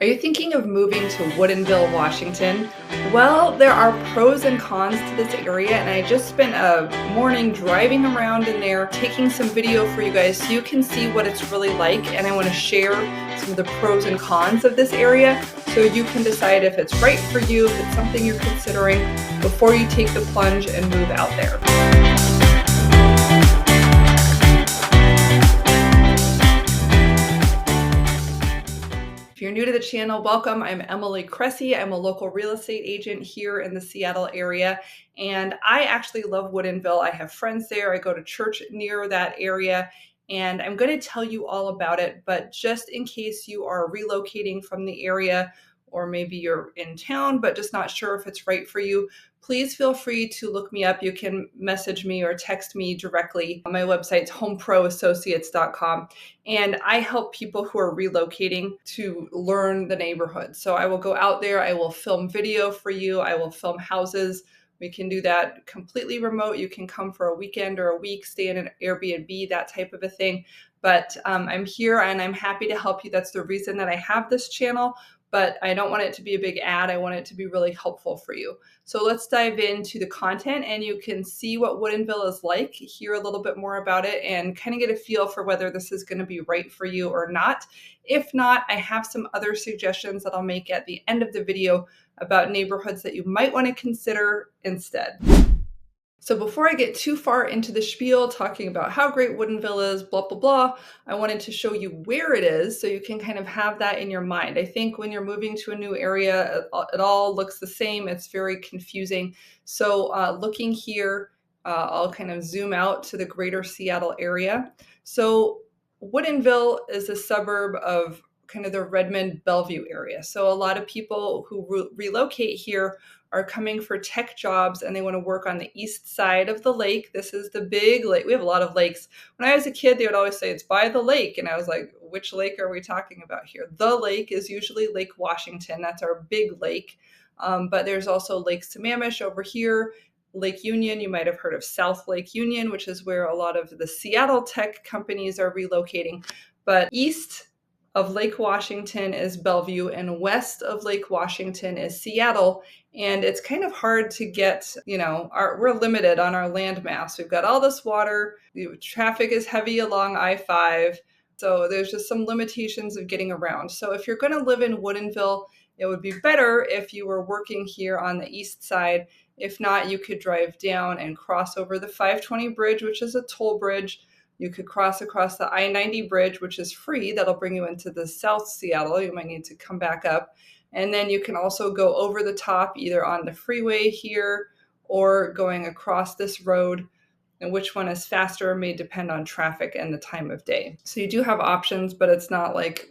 Are you thinking of moving to Woodinville, Washington? Well, there are pros and cons to this area, and I just spent a morning driving around in there, taking some video for you guys so you can see what it's really like, and I want to share some of the pros and cons of this area so you can decide if it's right for you, if it's something you're considering before you take the plunge and move out there. If you're new to the channel, welcome. I'm Emily Cressey. I'm a local real estate agent here in the Seattle area, and I actually love Woodinville. I have friends there. I go to church near that area, and I'm going to tell you all about it. But just in case you are relocating from the area, or maybe you're in town but just not sure if it's right for you, please feel free to look me up. You can message me or text me directly. My website's HomeProAssociates.com. And I help people who are relocating to learn the neighborhood. So I will go out there, I will film video for you, I will film houses. We can do that completely remote. You can come for a weekend or a week, stay in an Airbnb, that type of a thing. But I'm here and I'm happy to help you. That's the reason that I have this channel. But I don't want it to be a big ad. I want it to be really helpful for you. So let's dive into the content and you can see what Woodinville is like, hear a little bit more about it, and kind of get a feel for whether this is going to be right for you or not. If not, I have some other suggestions that I'll make at the end of the video about neighborhoods that you might want to consider instead. So before I get too far into the spiel talking about how great Woodinville is, blah, blah, blah, I wanted to show you where it is so you can kind of have that in your mind. I think when you're moving to a new area, it all looks the same. It's very confusing. So looking here, I'll kind of zoom out to the greater Seattle area. So Woodinville is a suburb of kind of the Redmond, Bellevue area. So a lot of people who relocate here are coming for tech jobs and they want to work on the east side of the lake. This is the big lake. We have a lot of lakes. When I was a kid, they would always say it's by the lake. And I was like, which lake are we talking about here? The lake is usually Lake Washington. That's our big lake. But there's also Lake Sammamish over here. Lake Union, you might have heard of South Lake Union, which is where a lot of the Seattle tech companies are relocating. But east of Lake Washington is Bellevue, and west of Lake Washington is Seattle. And it's kind of hard to get, we're limited on our land mass. We've got all this water, traffic is heavy along I-5. So there's just some limitations of getting around. So if you're going to live in Woodinville, it would be better if you were working here on the east side. If not, you could drive down and cross over the 520 bridge, which is a toll bridge. You could cross across the I-90 bridge, which is free. That'll bring you into the South Seattle. You might need to come back up. And then you can also go over the top, either on the freeway here or going across this road. And which one is faster may depend on traffic and the time of day. So you do have options, but it's not like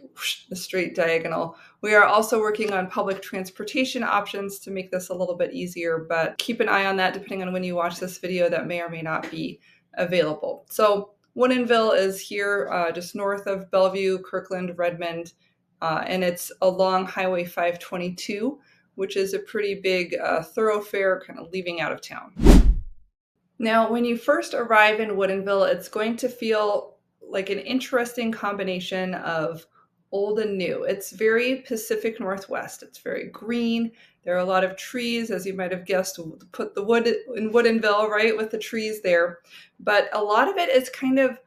a straight diagonal. We are also working on public transportation options to make this a little bit easier, but keep an eye on that depending on when you watch this video. That may or may not be available. So Woodinville is here just north of Bellevue, Kirkland, Redmond, and it's along Highway 522, which is a pretty big thoroughfare kind of leaving out of town. Now, when you first arrive in Woodinville, it's going to feel like an interesting combination of old and new. It's very Pacific Northwest. It's very green. There are a lot of trees, as you might have guessed, put the wood in Woodinville, right, with the trees there. But a lot of it is kind of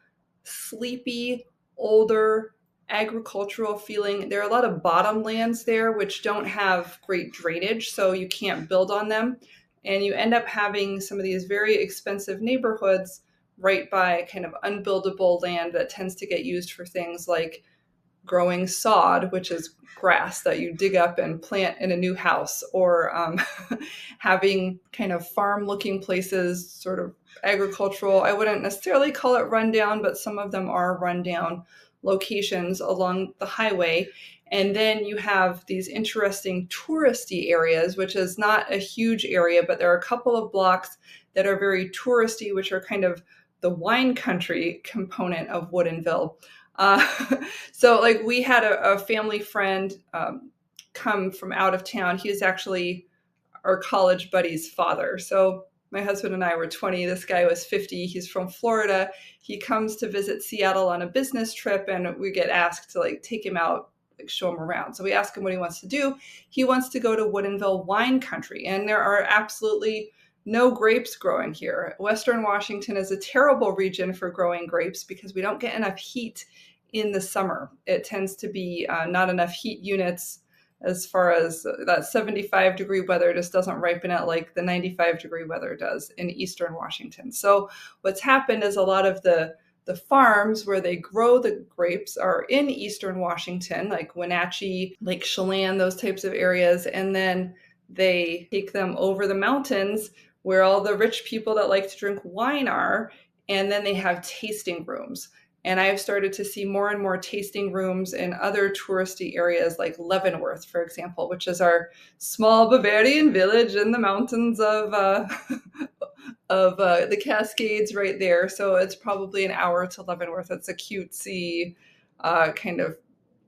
sleepy, older, agricultural feeling. There are a lot of bottomlands there, which don't have great drainage, so you can't build on them. And you end up having some of these very expensive neighborhoods right by kind of unbuildable land that tends to get used for things like growing sod, which is grass that you dig up and plant in a new house, or having kind of farm-looking places, sort of agricultural. I wouldn't necessarily call it rundown, but some of them are rundown locations along the highway. And then you have these interesting touristy areas, which is not a huge area, but there are a couple of blocks that are very touristy, which are kind of the wine country component of Woodinville. So like we had a family friend come from out of town. He was actually our college buddy's father. So my husband and I were 20. This guy was 50. He's from Florida. He comes to visit Seattle on a business trip, and we get asked to like take him out like show him around. So we ask him what he wants to do. He wants to go to Woodinville wine country, and there are absolutely no grapes growing here. Western Washington is a terrible region for growing grapes because we don't get enough heat in the summer. It tends to be not enough heat units, as far as that 75-degree weather just doesn't ripen it like the 95-degree weather does in eastern Washington. So what's happened is a lot of the farms where they grow the grapes are in eastern Washington, like Wenatchee, Lake Chelan, those types of areas, and then they take them over the mountains where all the rich people that like to drink wine are, and then they have tasting rooms. And I've started to see more and more tasting rooms in other touristy areas like Leavenworth, for example, which is our small Bavarian village in the mountains of the Cascades right there. So it's probably an hour to Leavenworth. It's a cutesy kind of,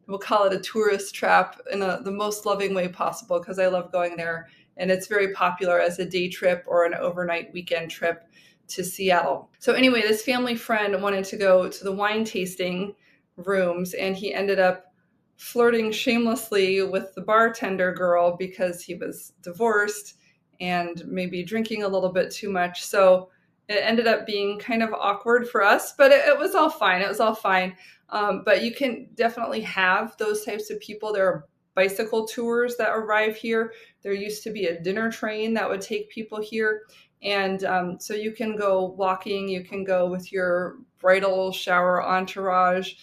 we'll call it a tourist trap in the most loving way possible, because I love going there. And it's very popular as a day trip or an overnight weekend trip to Seattle. So anyway, this family friend wanted to go to the wine tasting rooms, and he ended up flirting shamelessly with the bartender girl because he was divorced and maybe drinking a little bit too much. So it ended up being kind of awkward for us, but it was all fine. It was all fine. But you can definitely have those types of people. There are bicycle tours that arrive here. There used to be a dinner train that would take people here. And so you can go walking, you can go with your bridal shower entourage,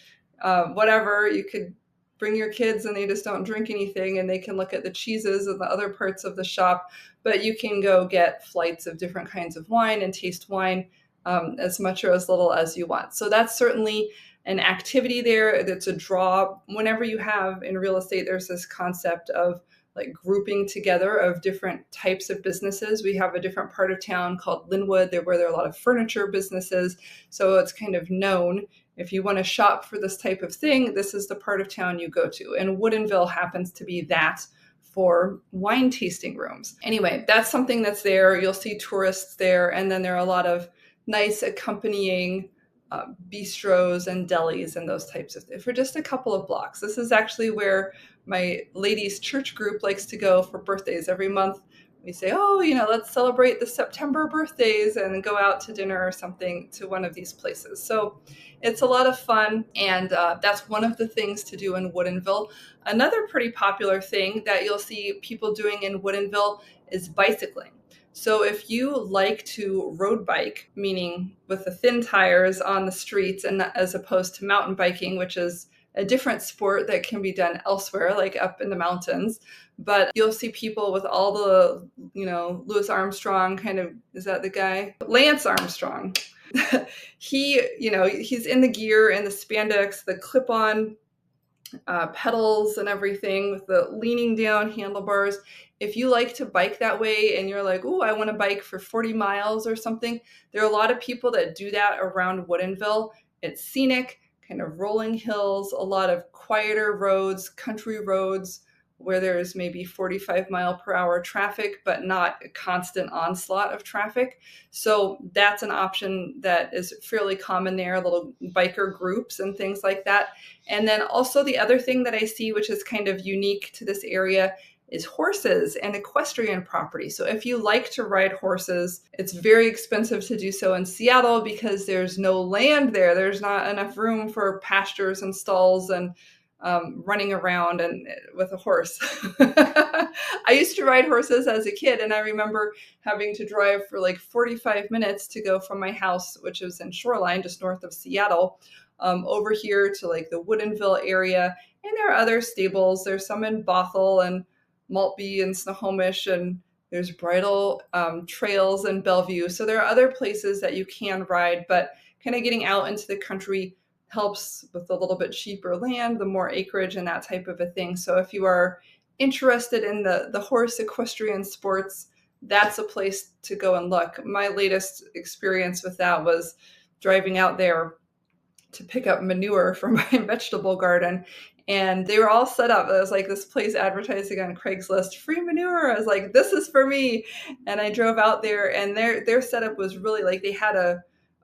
whatever. You could bring your kids and they just don't drink anything, and they can look at the cheeses and the other parts of the shop. But you can go get flights of different kinds of wine and taste wine as much or as little as you want. So that's certainly an activity there that's a draw. Whenever you have in real estate, there's this concept of like grouping together of different types of businesses. We have a different part of town called Linwood, where there are a lot of furniture businesses. So it's kind of known, if you want to shop for this type of thing, this is the part of town you go to. And Woodinville happens to be that for wine tasting rooms. Anyway, that's something that's there. You'll see tourists there. And then there are a lot of nice accompanying bistros and delis and those types of things for just a couple of blocks. This is actually where my ladies' church group likes to go for birthdays. Every month we say, oh, let's celebrate the September birthdays and go out to dinner or something to one of these places. So it's a lot of fun. And that's one of the things to do in Woodinville. Another pretty popular thing that you'll see people doing in Woodinville is bicycling. So if you like to road bike, meaning with the thin tires on the streets, and as opposed to mountain biking, which is a different sport that can be done elsewhere, like up in the mountains, but you'll see people with all the, Louis Armstrong kind of, is that the guy? Lance Armstrong. He's in the gear and the spandex, the clip-on pedals and everything with the leaning down handlebars. If you like to bike that way and you're like, oh, I want to bike for 40 miles or something, there are a lot of people that do that around Woodinville. It's scenic, kind of rolling hills, a lot of quieter roads, country roads where there's maybe 45-mile-per-hour traffic, but not a constant onslaught of traffic. So that's an option that is fairly common there, little biker groups and things like that. And then also the other thing that I see, which is kind of unique to this area, is horses and equestrian property. So if you like to ride horses, it's very expensive to do so in Seattle because there's no land there. There's not enough room for pastures and stalls and running around and with a horse. I used to ride horses as a kid, and I remember having to drive for like 45 minutes to go from my house, which was in Shoreline, just north of Seattle, over here to like the Woodinville area. And there are other stables. There's some in Bothell and Maltby and Snohomish, and there's bridle trails in Bellevue. So there are other places that you can ride, but kind of getting out into the country helps with a little bit cheaper land, the more acreage and that type of a thing. So if you are interested in the horse equestrian sports, that's a place to go and look. My latest experience with that was driving out there to pick up manure for my vegetable garden. And they were all set up. It was like this place advertising on Craigslist, free manure. I was like, this is for me. And I drove out there, and their setup was really like they had a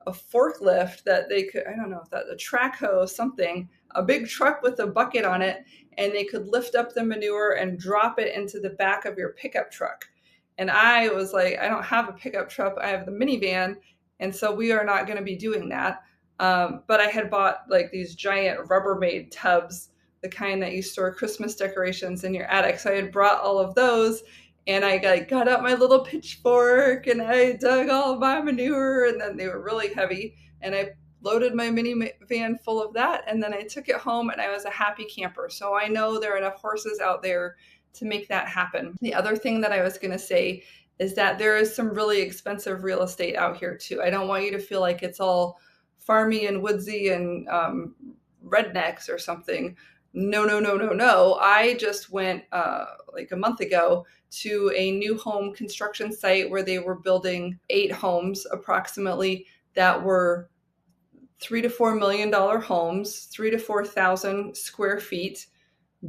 forklift that they could, I don't know if that's a track hoe, something a big truck with a bucket on it, and they could lift up the manure and drop it into the back of your pickup truck. And I was like, I don't have a pickup truck, I have the minivan, and so we are not going to be doing that. But I had bought like these giant Rubbermaid tubs, the kind that you store Christmas decorations in your attic. So I had brought all of those, and I got out my little pitchfork and I dug all of my manure, and then they were really heavy. And I loaded my minivan full of that, and then I took it home, and I was a happy camper. So I know there are enough horses out there to make that happen. The other thing that I was going to say is that there is some really expensive real estate out here too. I don't want you to feel like it's all farmy and woodsy and rednecks or something. No. I just went like a month ago to a new home construction site where they were building 8 homes approximately that were $3 to $4 million homes, 3,000 to 4,000 square feet.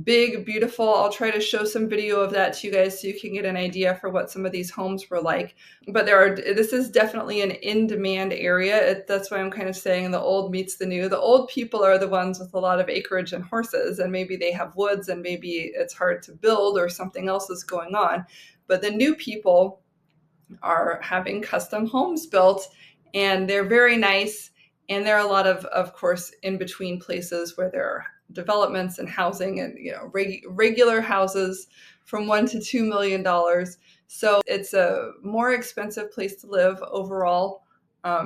Big, beautiful. I'll try to show some video of that to you guys so you can get an idea for what some of these homes were like. But this is definitely an in-demand area. That's why I'm kind of saying the old meets the new. The old people are the ones with a lot of acreage and horses, and maybe they have woods, and maybe it's hard to build or something else is going on. But the new people are having custom homes built, and they're very nice. And there are a lot of course, in-between places where there are developments and housing, and regular houses from $1 to $2 million. So it's a more expensive place to live overall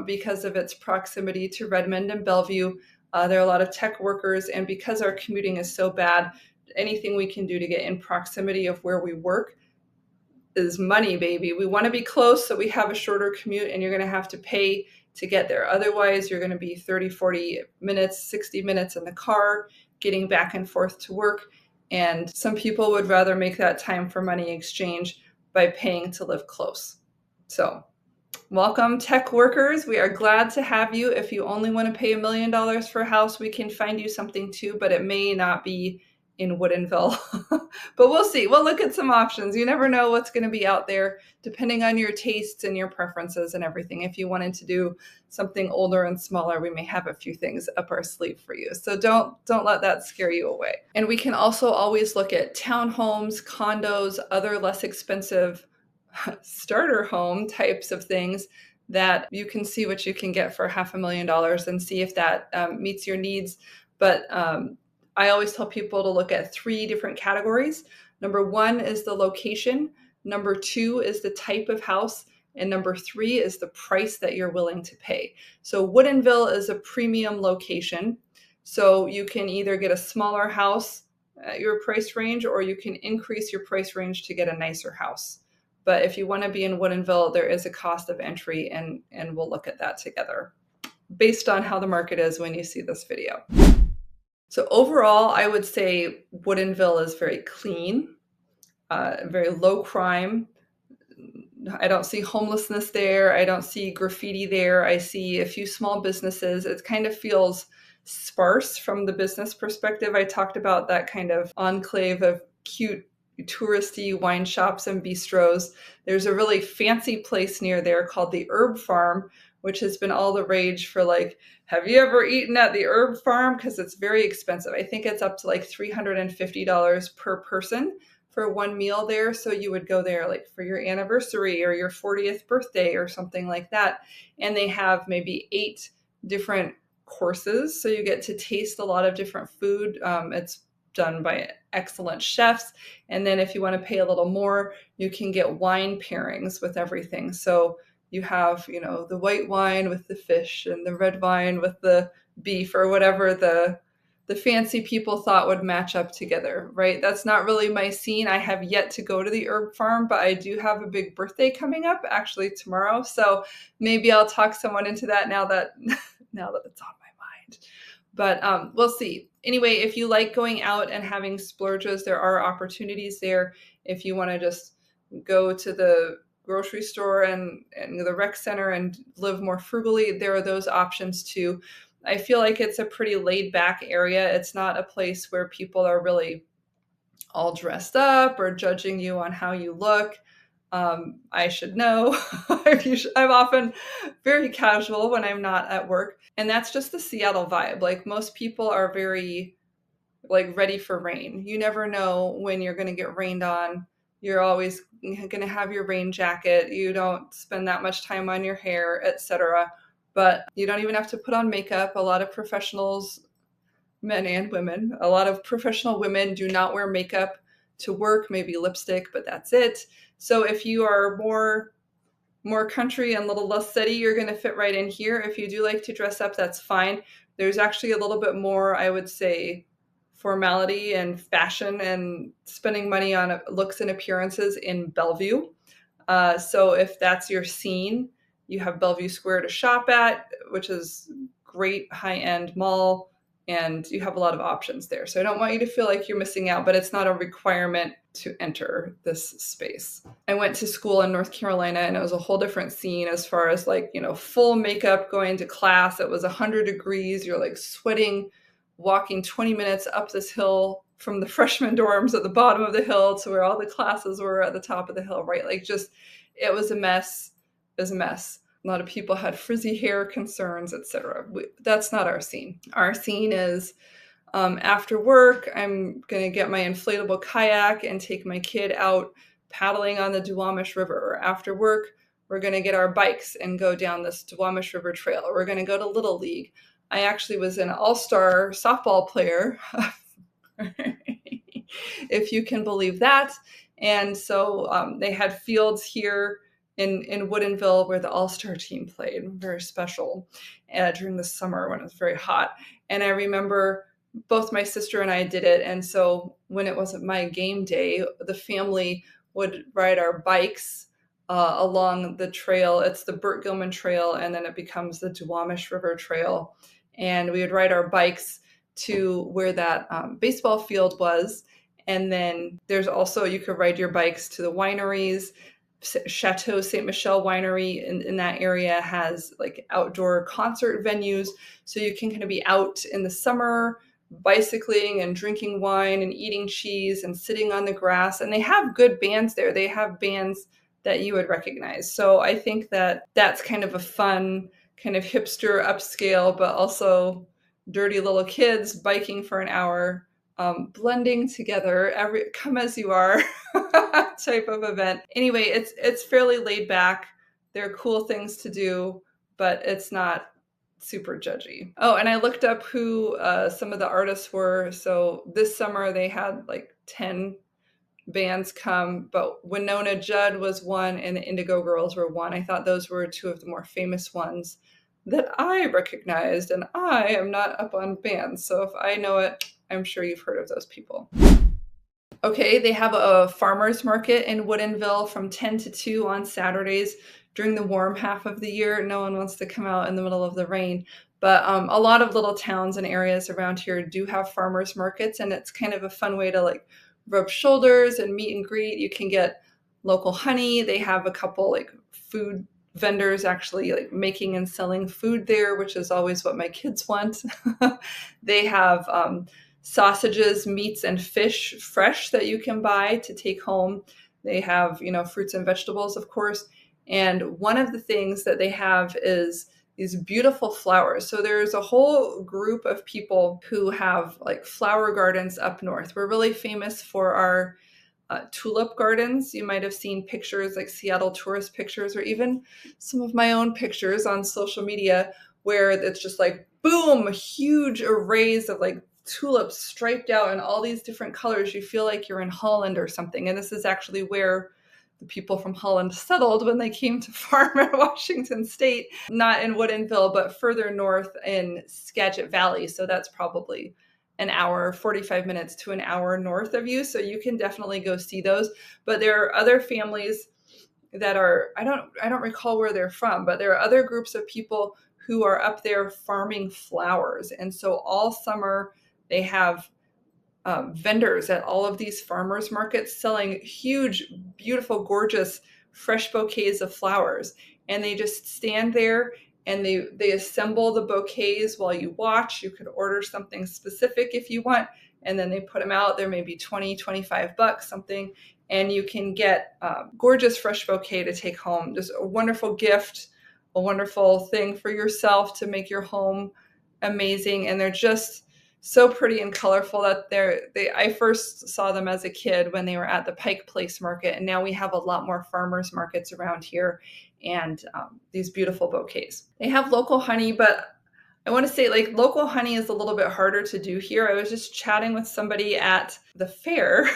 because of its proximity to Redmond and Bellevue. There are a lot of tech workers, and because our commuting is so bad, anything we can do to get in proximity of where we work is money, baby. We want to be close so we have a shorter commute, and you're going to have to pay to get there. Otherwise, you're going to be 30, 40 minutes, 60 minutes in the car getting back and forth to work. And some people would rather make that time for money exchange by paying to live close. So welcome, tech workers. We are glad to have you. If you only want to pay $1 million for a house, we can find you something too, but it may not be in Woodinville. But we'll see. We'll look at some options. You never know what's going to be out there depending on your tastes and your preferences and everything. If you wanted to do something older and smaller, we may have a few things up our sleeve for you. So don't let that scare you away. And we can also always look at townhomes, condos, other less expensive starter home types of things that you can see what you can get for $500,000 and see if that meets your needs. But I always tell people to look at 3 different categories. Number 1 is the location. Number 2 is the type of house. And number 3 is the price that you're willing to pay. So Woodinville is a premium location. So you can either get a smaller house at your price range, or you can increase your price range to get a nicer house. But if you want to be in Woodinville, there is a cost of entry, and we'll look at that together based on how the market is when you see this video. So overall, I would say Woodinville is very clean, very low crime. I don't see homelessness there. I don't see graffiti there. I see a few small businesses. It kind of feels sparse from the business perspective. I talked about that kind of enclave of cute touristy wine shops and bistros. There's a really fancy place near there called the Herb Farm, which has been all the rage for like, have you ever eaten at the Herb Farm? Because it's very expensive. I think it's up to like $350 per person for one meal there. So you would go there like for your anniversary or your 40th birthday or something like that. And they have maybe 8 different courses. So you get to taste a lot of different food. It's done by excellent chefs. And then if you want to pay a little more, you can get wine pairings with everything. So you have, the white wine with the fish and the red wine with the beef, or whatever the fancy people thought would match up together, right? That's not really my scene. I have yet to go to the Herb Farm, but I do have a big birthday coming up actually tomorrow. So maybe I'll talk someone into that now that it's on my mind. But we'll see. Anyway, if you like going out and having splurges, there are opportunities there. If you want to just go to the grocery store and the rec center and live more frugally, there are those options too. I feel like it's a pretty laid back area. It's not a place where people are really all dressed up or judging you on how you look. I should know. I'm often very casual when I'm not at work. And that's just the Seattle vibe. Like most people are very like ready for rain. You never know when you're going to get rained on. You're always going to have your rain jacket. You don't spend that much time on your hair, etc. But you don't even have to put on makeup. A lot of professionals, men and women, a lot of professional women do not wear makeup to work, maybe lipstick, but that's it. So if you are more country and a little less city, you're going to fit right in here. If you do like to dress up, that's fine. There's actually a little bit more, I would say, formality and fashion and spending money on looks and appearances in Bellevue. So if that's your scene, you have Bellevue Square to shop at, which is great high-end mall, and you have a lot of options there. So I don't want you to feel like you're missing out, but it's not a requirement to enter this space. I went to school in North Carolina, and it was a whole different scene as far as like, full makeup going to class. It was 100 degrees. You're like sweating, walking 20 minutes up this hill from the freshman dorms at the bottom of the hill to where all the classes were at the top of the hill, right? Like just, it was a mess. It was a mess. A lot of people had frizzy hair concerns, etc. That's not our scene. Our scene is after work, I'm going to get my inflatable kayak and take my kid out paddling on the Duwamish River. After work, we're going to get our bikes and go down this Duwamish River Trail. We're going to go to Little League. I actually was an all-star softball player, if you can believe that. And so they had fields here in Woodinville where the all-star team played. Very special during the summer when it was very hot. And I remember both my sister and I did it. And so when it wasn't my game day, the family would ride our bikes along the trail. It's the Burt Gilman Trail, and then it becomes the Duwamish River Trail. And we would ride our bikes to where that baseball field was. And then there's also, you could ride your bikes to the wineries. Chateau Ste. Michelle Winery in that area has like outdoor concert venues. So you can kind of be out in the summer bicycling and drinking wine and eating cheese and sitting on the grass. And they have good bands there. They have bands that you would recognize. So I think that that's kind of a fun, kind of hipster upscale, but also dirty little kids biking for an hour, blending together, come as you are type of event. Anyway, it's fairly laid back. There are cool things to do, but it's not super judgy. Oh, and I looked up who some of the artists were. So this summer they had like 10 bands come, but Winona Judd was one and the Indigo Girls were one. I thought those were two of the more famous ones that I recognized, and I am not up on bands. So if I know it, I'm sure you've heard of those people. Okay, they have a farmer's market in Woodinville from 10 to 2 on Saturdays during the warm half of the year. No one wants to come out in the middle of the rain. But a lot of little towns and areas around here do have farmers markets, and it's kind of a fun way to like rub shoulders and meet and greet. You can get local honey. They have a couple like food vendors actually like making and selling food there, which is always what my kids want. They have sausages, meats, and fish fresh that you can buy to take home. They have, fruits and vegetables, of course. And one of the things that they have is these beautiful flowers. So there's a whole group of people who have like flower gardens up north. We're really famous for our tulip gardens. You might have seen pictures like Seattle tourist pictures, or even some of my own pictures on social media where it's just like, boom, huge arrays of like tulips striped out in all these different colors. You feel like you're in Holland or something. And this is actually where the people from Holland settled when they came to farm in Washington State, not in Woodinville, but further north in Skagit Valley. So that's probably an hour, 45 minutes to an hour north of you. So you can definitely go see those. But there are other families that are, I don't recall where they're from, but there are other groups of people who are up there farming flowers. And so all summer they have vendors at all of these farmers markets selling huge, beautiful, gorgeous, fresh bouquets of flowers. And they just stand there and they assemble the bouquets while you watch. You could order something specific if you want. and then they put them out. They're maybe 20, 25 bucks, something. And you can get a gorgeous fresh bouquet to take home. Just a wonderful gift, a wonderful thing for yourself to make your home amazing. And they're just so pretty and colorful that I first saw them as a kid when they were at the Pike Place Market. And now we have a lot more farmers markets around here, and these beautiful bouquets. They have local honey, but I want to say, like, local honey is a little bit harder to do here. I was just chatting with somebody at the fair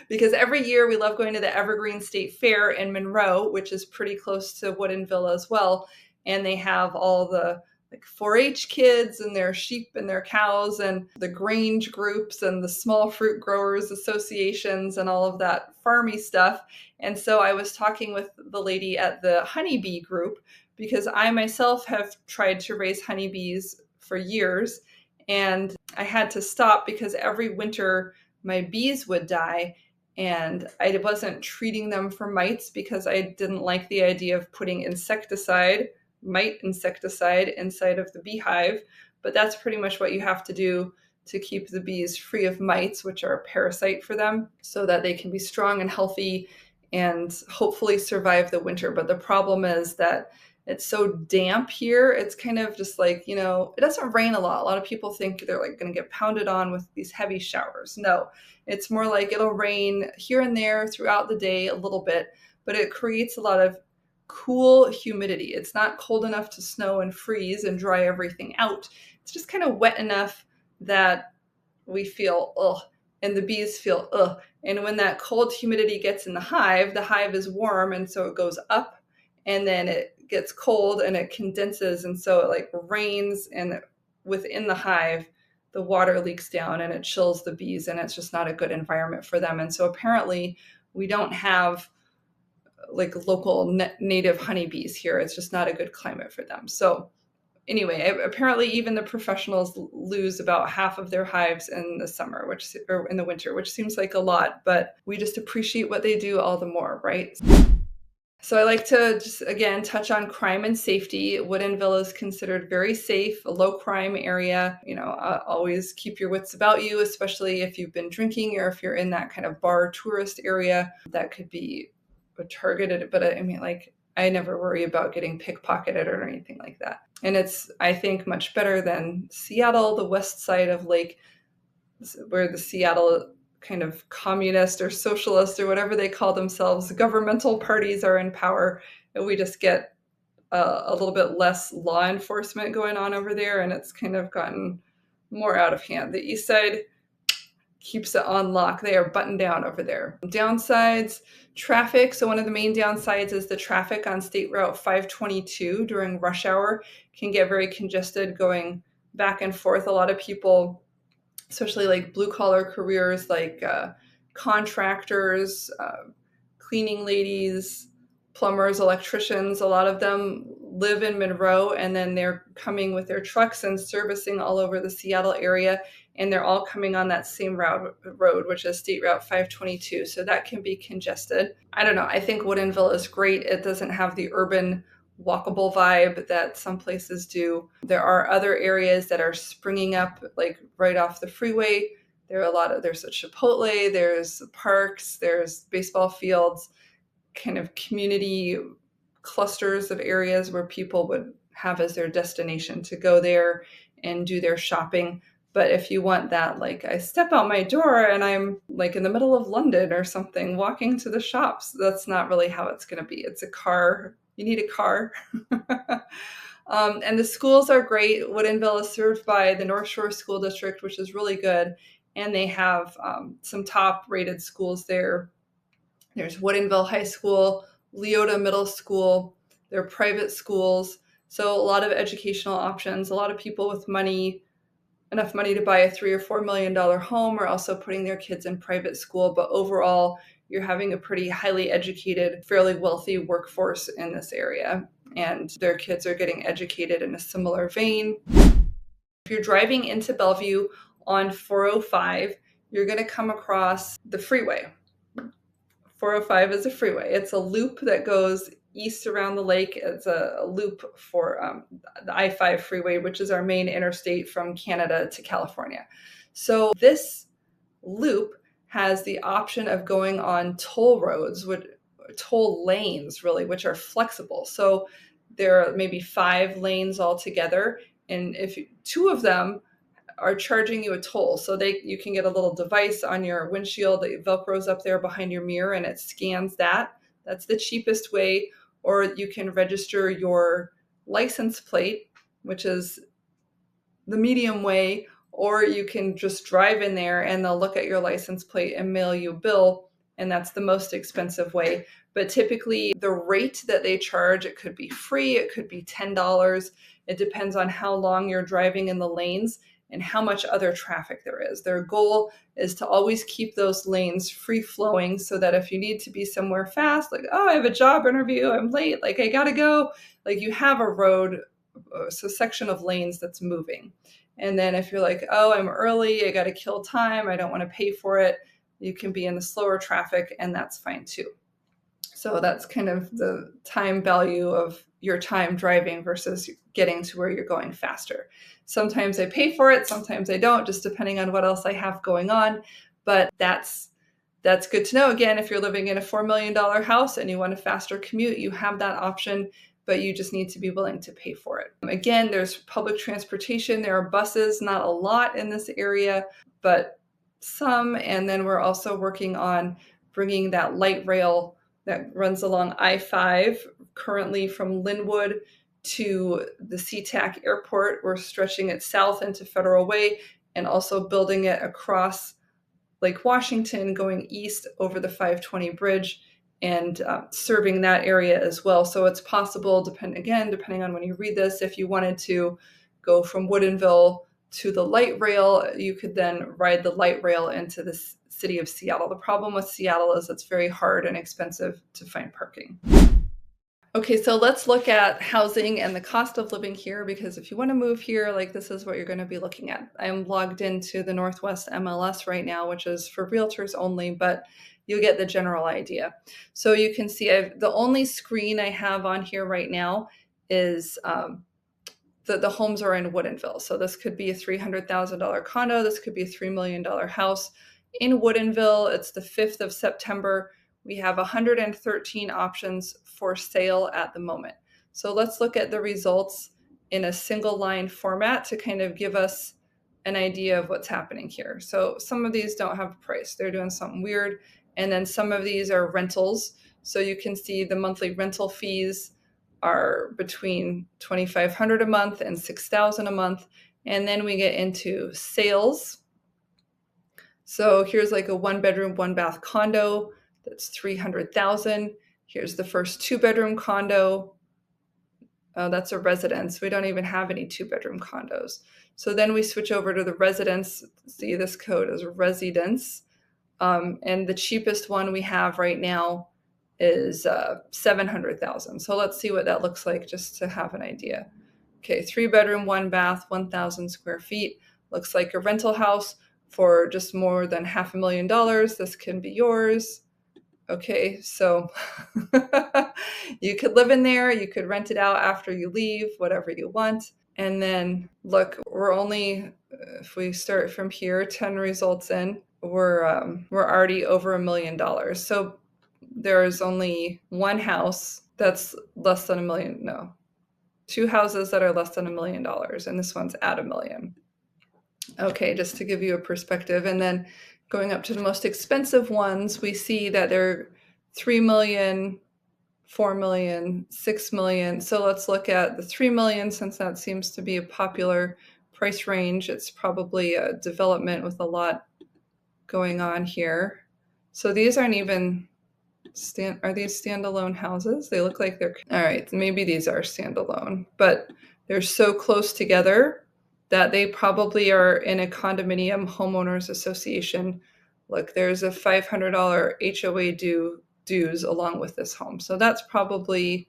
because every year we love going to the Evergreen State Fair in Monroe, which is pretty close to Woodinville as well. And they have all the like 4-H kids and their sheep and their cows and the Grange groups and the small fruit growers associations and all of that farmy stuff. And so I was talking with the lady at the honeybee group, because I myself have tried to raise honeybees for years, and I had to stop because every winter my bees would die, and I wasn't treating them for mites because I didn't like the idea of putting mite insecticide inside of the beehive. But that's pretty much what you have to do to keep the bees free of mites, which are a parasite for them, so that they can be strong and healthy and hopefully survive the winter. But the problem is that it's so damp here. It's kind of just like, it doesn't rain a lot. A lot of people think they're like going to get pounded on with these heavy showers. No, it's more like it'll rain here and there throughout the day a little bit, but it creates a lot of cool humidity. It's not cold enough to snow and freeze and dry everything out. It's just kind of wet enough that we feel ugh, and the bees feel ugh. And when that cold humidity gets in the hive is warm, and so it goes up, and then it gets cold and it condenses, and so it like rains, and within the hive the water leaks down and it chills the bees, and it's just not a good environment for them. And so apparently we don't have like local native honeybees here. It's just not a good climate for them. So anyway, apparently even the professionals lose about half of their hives in the summer, or in the winter, which seems like a lot, but we just appreciate what they do all the more, right? So I like to just, again, touch on crime and safety. Woodinville is considered very safe, a low crime area. Always keep your wits about you, especially if you've been drinking or if you're in that kind of bar tourist area that could be targeted. But I mean, like, I never worry about getting pickpocketed or anything like that. And it's, I think, much better than Seattle, the west side of Lake, where the Seattle kind of communist or socialist or whatever they call themselves, governmental parties are in power, and we just get a little bit less law enforcement going on over there, and it's kind of gotten more out of hand. The east side keeps it on lock. They are buttoned down over there. Downsides, traffic. So one of the main downsides is the traffic on State Route 522 during rush hour can get very congested going back and forth. A lot of people, especially like blue collar careers, like contractors, cleaning ladies, plumbers, electricians, a lot of them live in Monroe, and then they're coming with their trucks and servicing all over the Seattle area, and they're all coming on that same road, which is State Route 522. So that can be congested. I don't know. I think Woodinville is great. It doesn't have the urban walkable vibe that some places do. There are other areas that are springing up, like right off the freeway. There's a Chipotle, there's parks, there's baseball fields, kind of community clusters of areas where people would have as their destination to go there and do their shopping. But if you want that, like, I step out my door and I'm like in the middle of London or something, walking to the shops, that's not really how it's going to be. It's a car. You need a car. And the schools are great. Woodinville is served by the North Shore School District, which is really good. And they have some top rated schools there. There's Woodinville High School, Leota Middle School. They're private schools. So a lot of educational options. A lot of people with enough money to buy a $3 or $4 million home are also putting their kids in private school. But overall, you're having a pretty highly educated, fairly wealthy workforce in this area, and their kids are getting educated in a similar vein. If you're driving into Bellevue on 405, you're going to come across the freeway. 405 is a freeway. It's a loop that goes east around the lake. It's a loop for the I-5 freeway, which is our main interstate from Canada to California. So this loop has the option of going on toll roads, toll lanes really, which are flexible. So there are maybe 5 lanes altogether, and if two of them are charging you a toll, so you can get a little device on your windshield that velcros up there behind your mirror, and it scans that. That's the cheapest way. Or you can register your license plate, which is the medium way, or you can just drive in there and they'll look at your license plate and mail you a bill, and that's the most expensive way. But typically the rate that they charge, it could be free, it could be $10. It depends on how long you're driving in the lanes and how much other traffic there is. Their goal is to always keep those lanes free flowing so that if you need to be somewhere fast, like, oh, I have a job interview, I'm late, like I gotta go, like you have a road, so section of lanes that's moving. And then if you're like, oh, I'm early, I got to kill time, I don't want to pay for it, you can be in the slower traffic, and that's fine too. So that's kind of the time value of your time driving versus getting to where you're going faster. Sometimes I pay for it, sometimes I don't, just depending on what else I have going on. But that's good to know. Again, if you're living in a $4 million house and you want a faster commute, you have that option, but you just need to be willing to pay for it. Again, there's public transportation. There are buses, not a lot in this area, but some. And then we're also working on bringing that light rail that runs along I-5, currently from Linwood to the SeaTac Airport. We're stretching it south into Federal Way and also building it across Lake Washington, going east over the 520 bridge and serving that area as well. So it's possible, depending on when you read this, if you wanted to go from Woodinville to the light rail, you could then ride the light rail into the city of Seattle. The problem with Seattle is it's very hard and expensive to find parking. Okay, so let's look at housing and the cost of living here, because if you want to move here, like this is what you're going to be looking at. I'm logged into the Northwest MLS right now, which is for realtors only, but you'll get the general idea. So you can see the only screen I have on here right now is the homes are in Woodinville. So this could be a $300,000 condo. This could be a $3 million house. In Woodinville, it's the 5th of September. We have 113 options for sale at the moment. So let's look at the results in a single line format to kind of give us an idea of what's happening here. So some of these don't have a price. They're doing something weird. And then some of these are rentals. So you can see the monthly rental fees are between $2,500 a month and $6,000 a month. And then we get into sales. So here's like a 1-bedroom, 1-bath condo that's $300,000. Here's the first 2-bedroom condo. Oh, that's a residence. We don't even have any 2-bedroom condos. So then we switch over to the residence. See, this code is residence. And the cheapest one we have right now is $700,000. So let's see what that looks like just to have an idea. Okay, 3-bedroom, 1-bath, 1,000 square feet. Looks like a rental house for just more than $500,000. This can be yours. Okay, so you could live in there, you could rent it out after you leave, whatever you want. And then look, we're only, if we start from here, 10 results in, we're already over $1 million. So there's only one house that's less than $1 million. No, 2 houses that are less than $1 million, and this one's at $1 million. Okay, just to give you a perspective. And then going up to the most expensive ones, we see that they're $3 million, $4 million, $6 million. So let's look at the $3 million, since that seems to be a popular price range. It's probably a development with a lot going on here. So these aren't even are these standalone houses? They look like they're, all right, maybe these are standalone, but they're so close together that they probably are in a condominium homeowners association. Look, there's a $500 HOA dues along with this home. So that's probably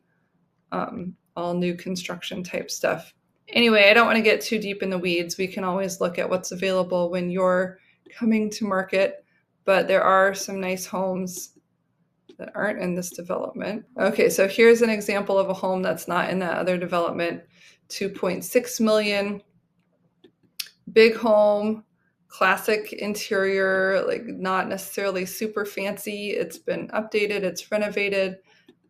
all new construction type stuff. Anyway, I don't want to get too deep in the weeds. We can always look at what's available when you're coming to market, but there are some nice homes that aren't in this development. Okay, so here's an example of a home that's not in that other development. $2.6 million. Big home, classic interior, like not necessarily super fancy. It's been updated, it's renovated.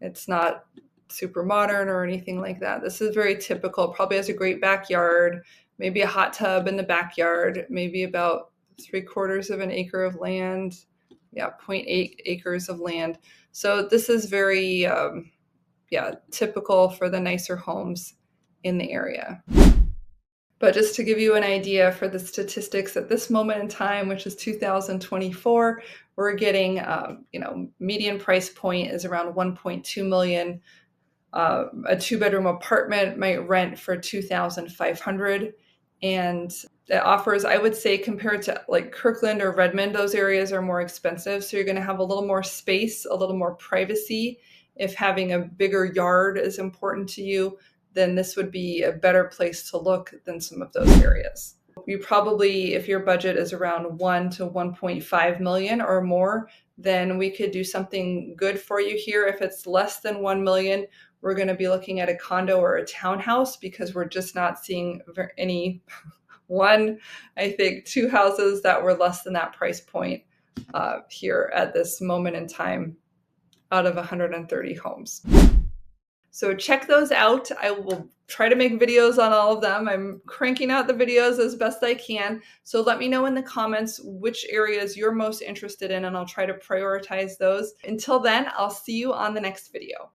It's not super modern or anything like that. This is very typical. Probably has a great backyard, maybe a hot tub in the backyard, maybe about 3/4 of an acre of land. Yeah, 0.8 acres of land. So this is very, typical for the nicer homes in the area. But just to give you an idea for the statistics at this moment in time, which is 2024, we're getting, median price point is around 1.2 million. A 2-bedroom apartment might rent for 2,500, and it offers, I would say, compared to like Kirkland or Redmond, those areas are more expensive. So you're going to have a little more space, a little more privacy. If having a bigger yard is important to you, then this would be a better place to look than some of those areas. You probably, if your budget is around 1 to 1.5 million or more, then we could do something good for you here. If it's less than 1 million, we're going to be looking at a condo or a townhouse, because we're just not seeing any I think 2 houses that were less than that price point here at this moment in time out of 130 homes. So check those out. I will try to make videos on all of them. I'm cranking out the videos as best I can. So let me know in the comments which areas you're most interested in, and I'll try to prioritize those. Until then, I'll see you on the next video.